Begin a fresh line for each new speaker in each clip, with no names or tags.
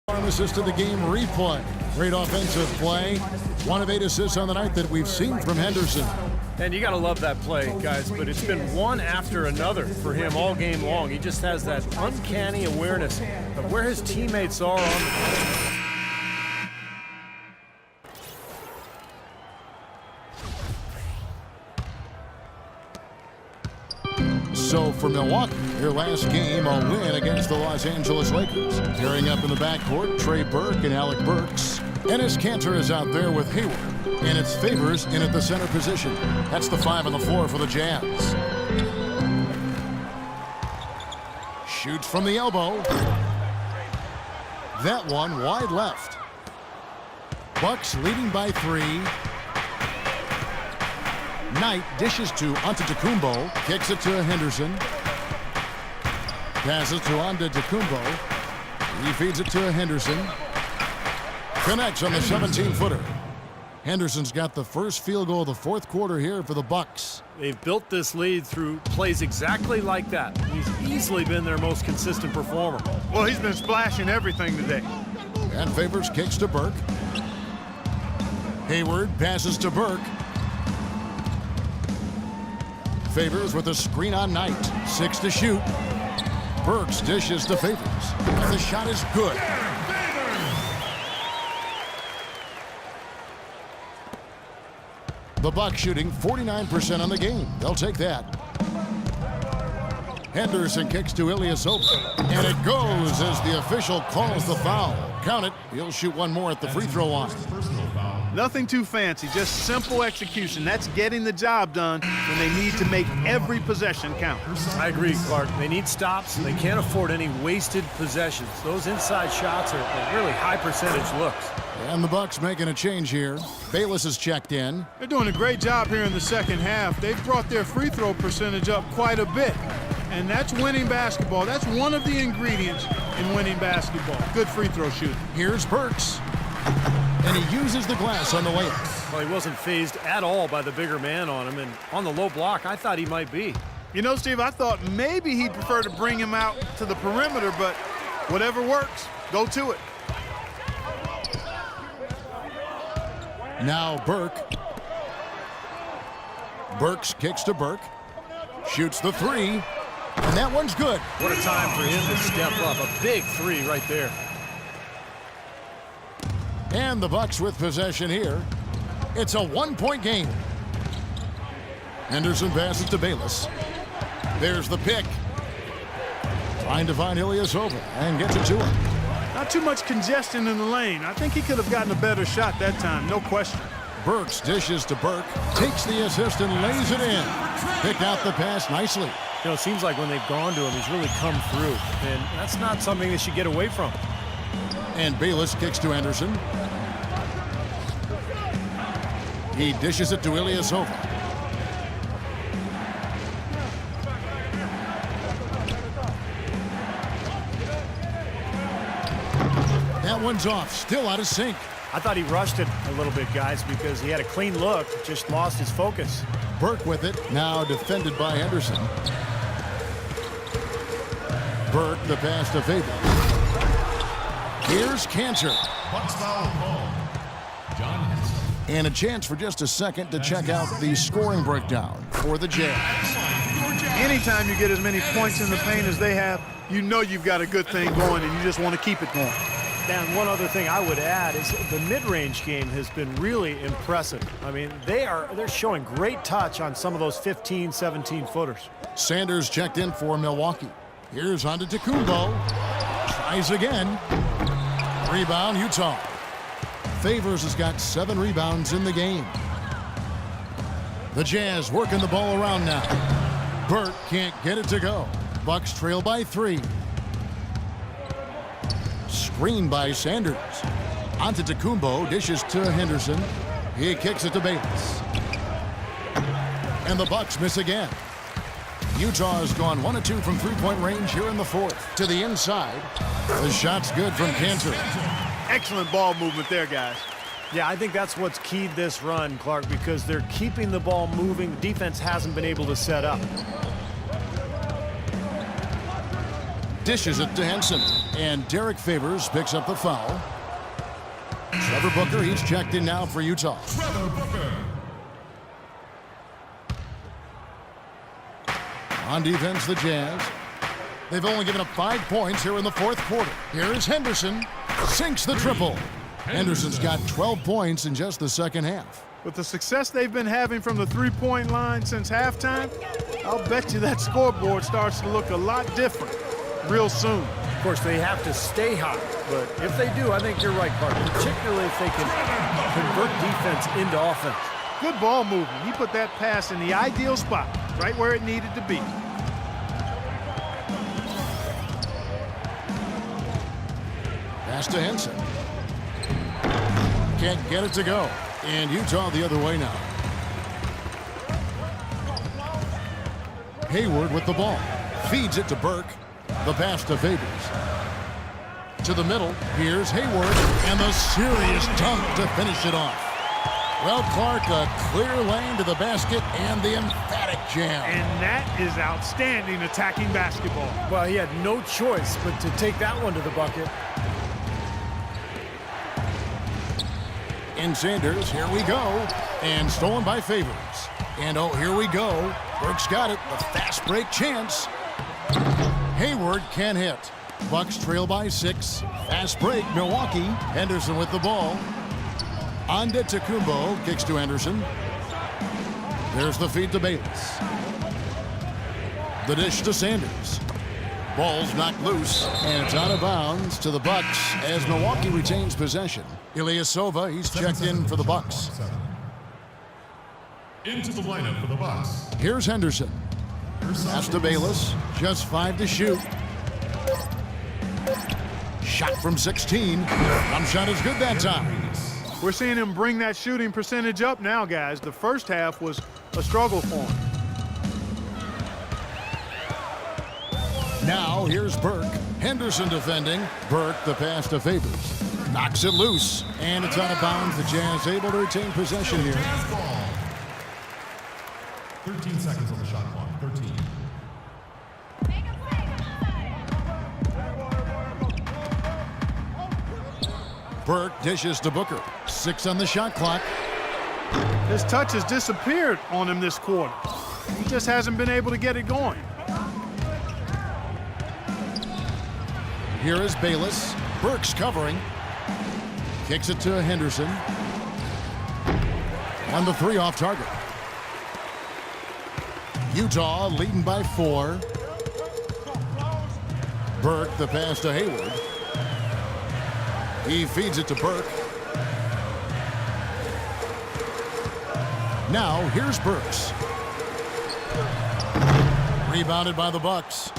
Assist to the game replay. Great offensive play. 1 of 8 assists on the night that we've seen from Henderson.
And you got to love that play, guys, but it's been one after another for him all game long. He just has that uncanny awareness of where his teammates are on the court.
So for Milwaukee, their last game, a win against the Los Angeles Lakers. Pairing up in the backcourt, Trey Burke and Alec Burks. Enes Kanter is out there with Hayward, and it's Favors in at the center position. That's the 5 on the floor for the Jazz. Shoots from the elbow. That one wide left. Bucks leading by 3. Knight dishes to Antetokounmpo, kicks it to Henderson. Passes to Antetokounmpo. He feeds it to Henderson. Connects on the 17-footer. Henderson's got the first field goal of the fourth quarter here for the Bucks.
They've built this lead through plays exactly like that. He's easily been their most consistent performer.
Well, he's been splashing everything today.
And Favors kicks to Burke. Hayward passes to Burke. Favors with a screen on Knight. 6 to shoot. Burks dishes to Favors. And the shot is good. The Bucks shooting 49% on the game. They'll take that. Henderson kicks to Ilyasova. And it goes as the official calls the foul. Count it. He'll shoot one more at the free throw line.
Nothing too fancy, just simple execution. That's getting the job done when they need to make every possession count.
I agree, Clark. They need stops. They can't afford any wasted possessions. Those inside shots are really high percentage looks.
And the Bucks making a change here. Bayless is checked in.
They're doing a great job here in the second half. They've brought their free throw percentage up quite a bit. And that's winning basketball. That's one of the ingredients in winning basketball. Good free throw shooting.
Here's Burks. And he uses the glass on the layup.
Well, he wasn't fazed at all by the bigger man on him. And on the low block, I thought he might be.
You know, Steve, I thought maybe he'd prefer to bring him out to the perimeter, but whatever works, go to it.
Now Burke. Burks kicks to Burke. Shoots the 3. And that one's good.
What a time for him to step up. A big 3 right there.
And the Bucks with possession here. It's a 1-point game. Henderson passes to Bayless. There's the pick. Trying to find Ilyasova and gets it to him.
Not too much congestion in the lane. I think he could have gotten a better shot that time, no question.
Burks dishes to Burke. Takes the assist and lays it in. Picked out the pass nicely.
You know, it seems like when they've gone to him, he's really come through. And that's not something they should get away from.
And Bayless kicks to Anderson. He dishes it to Ilyasova. That one's off, still out of sync.
I thought he rushed it a little bit, guys, because he had a clean look, just lost his focus.
Burke with it, now defended by Henderson. Burke, the pass to Favors. Here's Kanter.
Bucks foul call. John Henson.
And a chance for just a second to check out the scoring breakdown for the Jazz.
Anytime you get as many points in the paint as they have, you know you've got a good thing going and you just want to keep it going.
And one other thing I would add is the mid-range game has been really impressive. I mean, they're showing great touch on some of those 15, 17-footers.
Sanders checked in for Milwaukee. Here's Antetokounmpo. Tries again. Rebound, Utah. Favors has got 7 rebounds in the game. The Jazz working the ball around now. Burke can't get it to go. Bucks trail by 3. Screen by Sanders. Antetokounmpo dishes to Henderson. He kicks it to Bayless. And the Bucks miss again. Utah has gone 1 of 2 from three-point range here in the fourth. To the inside. The shot's good from Kanter.
Excellent ball movement there, guys.
Yeah, I think that's what's keyed this run, Clark, because they're keeping the ball moving. The defense hasn't been able to set up.
Dishes it to Henson. And Derek Favors picks up the foul. Trevor Booker, he's checked in now for Utah.
Trevor Booker.
On defense, the Jazz. They've only given up 5 points here in the fourth quarter. Here is Henderson. Sinks the triple. Henderson's got 12 points in just the second half.
With the success they've been having from the three-point line since halftime, I'll bet you that scoreboard starts to look a lot different real soon.
Of course, they have to stay hot, but if they do, I think you're right, Clark, particularly if they can convert defense into offense.
Good ball movement. He put that pass in the ideal spot, right where it needed to be.
Pass to Henson. Can't get it to go. And Utah the other way now. Hayward with the ball. Feeds it to Burke. The pass to Favors. To the middle. Here's Hayward. And the serious dunk to finish it off. Well, Clark, a clear lane to the basket and the emphatic jam.
And that is outstanding attacking basketball.
Well, he had no choice but to take that one to the bucket.
In Sanders, here we go. And stolen by Favors. And oh, here we go. Burke's got it. The fast break chance. Hayward can hit. Bucks trail by 6. Fast break, Milwaukee. Henderson with the ball. Antetokounmpo kicks to Henderson. There's the feed to Bayless. The dish to Sanders. Ball's knocked loose, and it's out of bounds to the Bucks as Milwaukee retains possession. Ilyasova, he's checked in for the Bucks.
Into the lineup for the Bucks.
Here's Henderson. Pass to Bayless. Just 5 to shoot. Shot from 16. One shot is good that time.
We're seeing him bring that shooting percentage up now, guys. The first half was a struggle for him.
Now here's Burke. Henderson defending. Burke, the pass to Favors. Knocks it loose, and it's out of bounds. The Jazz able to retain possession here.
Jazz ball. 13 seconds on the shot clock. 13.
Burke dishes to Booker. 6 on the shot clock.
His touch has disappeared on him this quarter. He just hasn't been able to get it going.
Here is Bayless. Burke's covering. Kicks it to Henderson. On the 3 off target. Utah leading by 4. Burke, the pass to Hayward. He feeds it to Burke. Now here's Burks. Rebounded by the Bucks.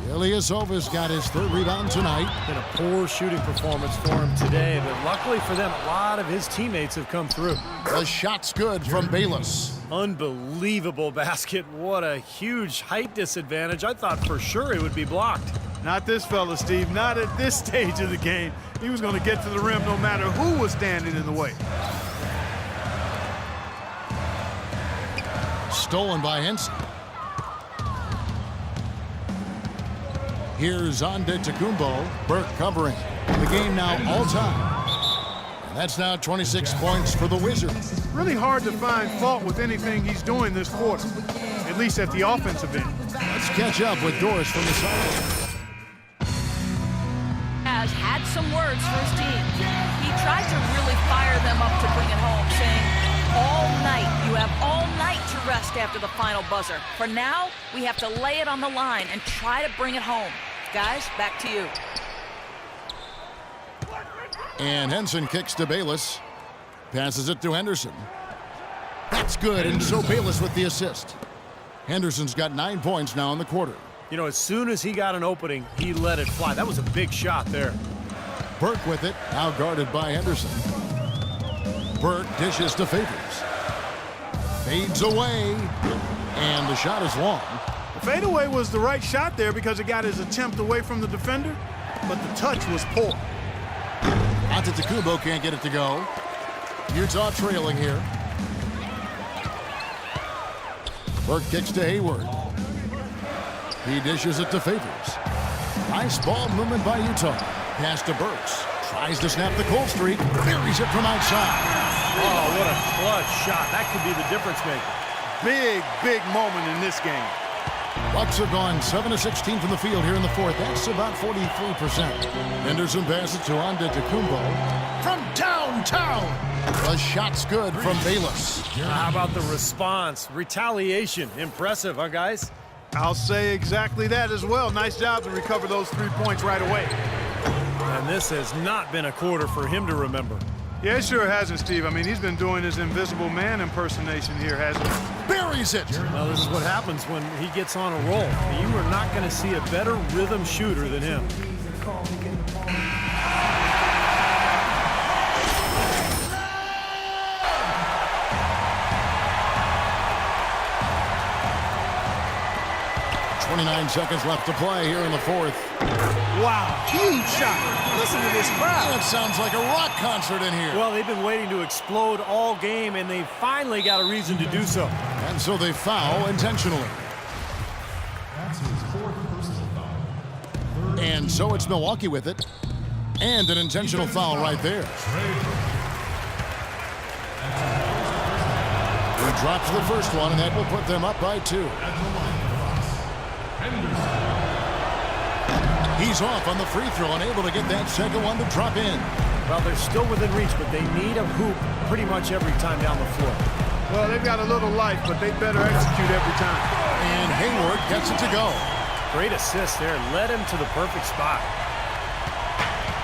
Ilyasova's got his 3rd rebound tonight.
Been a poor shooting performance for him today, but luckily for them, a lot of his teammates have come through.
The shot's good from Bayless.
Unbelievable basket. What a huge height disadvantage. I thought for sure it would be blocked.
Not this fella, Steve. Not at this stage of the game. He was going to get to the rim no matter who was standing in the way.
Stolen by Henson. Here's Antetokounmpo. Burke covering. The game now all time. And that's now 26 points for the Wizards.
Really hard to find fault with anything he's doing this quarter, at least at the offensive end.
Let's catch up with Doris from the sideline.
Has had some words for his team. He tried to really fire them up to bring it home, saying, all night, you have all night to rest after the final buzzer. For now, we have to lay it on the line and try to bring it home. Guys, back to you.
And Henson kicks to Bayless. Passes it to Henderson. That's good, and so Bayless with the assist. Henderson's got 9 points now in the quarter.
You know, as soon as he got an opening, he let it fly. That was a big shot there.
Burke with it, now guarded by Henderson. Burke dishes to Favors. Fades away, and the shot is long.
The fadeaway was the right shot there because it got his attempt away from the defender, but the touch was poor.
Antetokounmpo can't get it to go. Utah trailing here. Burke kicks to Hayward. He dishes it to Favors. Nice ball movement by Utah. Pass to Burks. Tries to snap the cold streak. Buries it from outside.
Oh, what a clutch shot. That could be the difference maker.
Big moment in this game.
Bucks have gone 7 of 16 from the field here in the fourth. That's about 43%. Henderson passes to Antetokounmpo from downtown. The shot's good from Bayless.
How about the response? Retaliation. Impressive, huh, guys?
I'll say exactly that as well. Nice job to recover those 3 points right away.
And this has not been a quarter for him to remember.
Yeah, it sure hasn't, Steve. I mean, he's been doing his Invisible Man impersonation here, hasn't he?
Buries it.
Now, this is what happens when he gets on a roll. You are not going to see a better rhythm shooter than him.
.29 seconds left to play here in the fourth.
Wow, huge shot. Listen to this crowd.
That sounds like a rock concert in here.
Well, they've been waiting to explode all game, and they finally got a reason to do so.
And so they foul intentionally.
That's his 4th personal foul.
And so it's Milwaukee with it. And an intentional foul right there. He drops the first one, and that will put them up by 2. He's off on the free throw, unable to get that second one to drop in.
Well, they're still within reach, but they need a hoop pretty much every time down the floor.
Well, they've got a little life, but they better execute every time.
And Hayward gets it to go.
Great assist there. Led him to the perfect spot.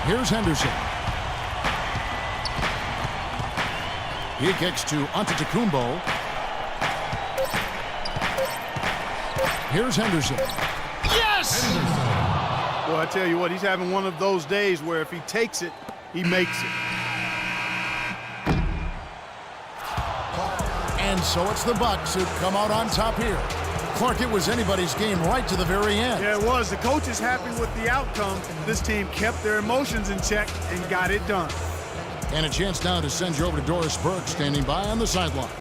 Here's Henderson. He kicks to Antetokounmpo. Here's Henderson. Yes!
Well, I tell you what, he's having one of those days where if he takes it, he makes it.
And so it's the Bucks who come out on top here. Clark, it was anybody's game right to the very end.
Yeah, it was. The coach is happy with the outcome. This team kept their emotions in check and got it done.
And a chance now to send you over to Doris Burke, standing by on the sideline.